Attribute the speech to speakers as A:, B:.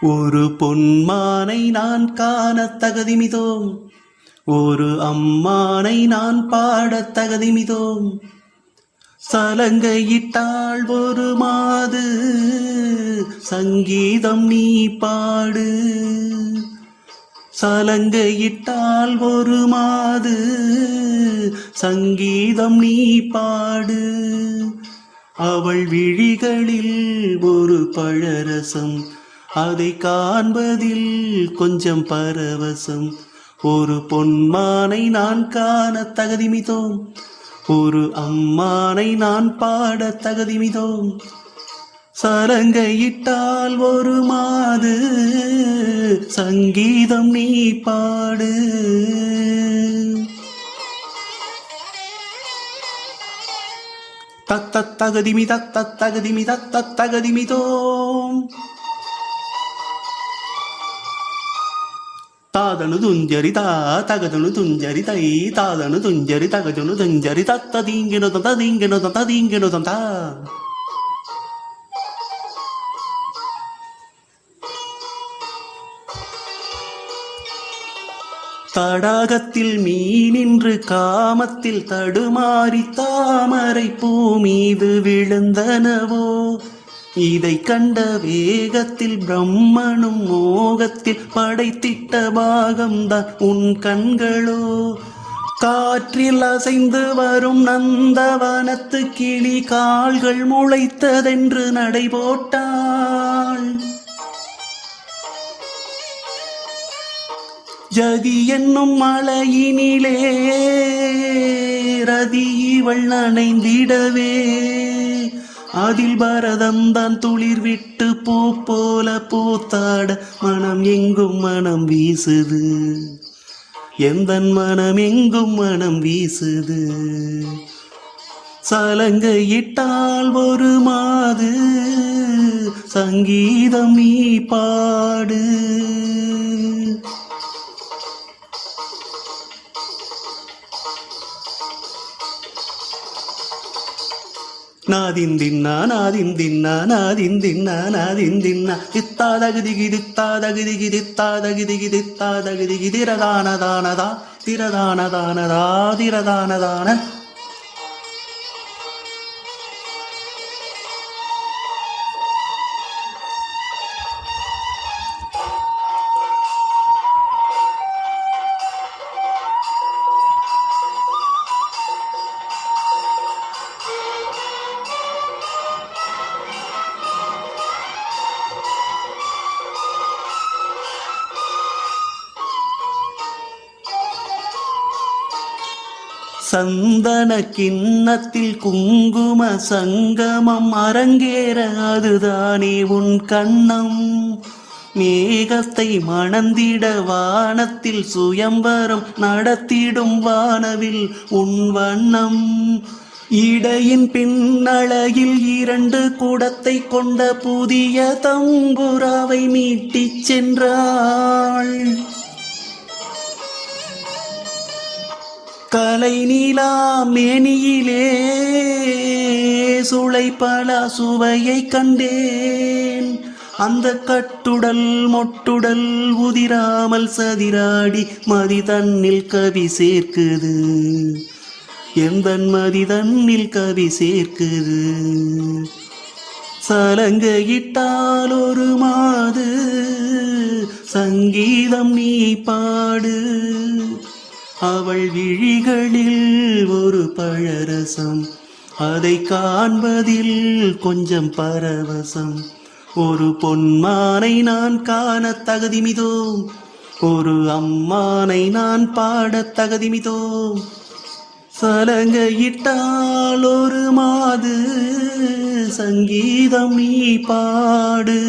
A: ஒரு பொன்மானை நான் காண தகுதிமிதோம், ஒரு அம்மானை நான் பாட தகுதிமிதோம். சலங்கையிட்டாள் ஒரு மாது, சங்கீதம் நீ பாடு. சலங்கையிட்டாள் ஒரு மாது, சங்கீதம் நீ பாடு. அவள் விழிகளில் ஒரு பழரசம், அதை காண்பதில் கொஞ்சம் பரவசம். ஒரு பொன்மானை நான் காண தகுதிமிதோம், ஒரு அம்மானை நான் பாட தகுதிமிதோம். சலங்கையிட்டால் ஒரு மாது, சங்கீதம் நீ பாடு. தத்தத்தகதிமி தத்தத்தகதிமி தத்தத்தகதிமிதோம். தாதனு துஞ்சரி தா தகதனு துஞ்சரி தை, தாதனு துஞ்சரி தகஜனு துஞ்சரி தத்த தீங்கினுதம் தீங்கினுதம் தீங்கினுதம் தா. தடாகத்தில் மீனின்று காமத்தில் தடுமாறி தாமரை பூ மீது விழுந்தனவோ. இதை கண்ட வேகத்தில் பிரம்மனும் மோகத்தில் படைத்திட்ட பாகம்தான் உன் கண்களோ. காற்றில் அசைந்து வரும் நந்தவனத்து கிளி கால்கள் முளைத்ததென்று நடைபோட்டாள். ஜதி என்னும் மலையினிலே ரதி இவள் நனைந்திடவே, அதில் பரதம் தான் துளிர் விட்டு பூ போல பூத்தாட மனம் எங்கும் மனம் வீசுது, எந்தன் மனம் எங்கும் மனம் வீசுது. சலங்கையிட்டால் ஒரு மாது, சங்கீதம் நீ பாடு. நாதிந்தின்னா நாதிந்தின்னா நாதிந்தின்னா நாதிந்தின்னா தித்தாதகுதிகி தித்தாதகுதிகி தித்தாதகுதிகி தித்தாதகுதிகி திரதானதானதா திரதானதானதா திரதானதான. சந்தன கிண்ணத்தில் குங்கும சங்கமம் அரங்கேற அதுதானே உன் கண்ணம். மேகத்தை மணந்திட வானத்தில் சுயம்பரம் நடத்திடும் வானவில் உன் வண்ணம். இடையின் பின்னழகில் 2 குடத்தை கொண்ட புதிய தம்புராவை மீட்டிச் சென்றாள். கலை நீலா மேனியிலே சுளைப்பல சுவையை கண்டேன். அந்த கட்டுடல் மொட்டுடல் உதிராமல் சதிராடி மதி தன்னில் கவி சேர்க்குது, எந்தன் மதி தன்னில் கவி சேர்க்குது. சலங்கையிட்டால் ஒரு மாது, சங்கீதம் நீ பாடு. அவள் விழிகளில் ஒரு பழரசம், அதை காண்பதில் கொஞ்சம் பரவசம். ஒரு பொன்மானை நான் காண தகுதிமிதோம், ஒரு அம்மானை நான் பாட தகுதிமிதோம். சலங்கையிட்டால் ஒரு மாது, சங்கீதம் நீ பாடு.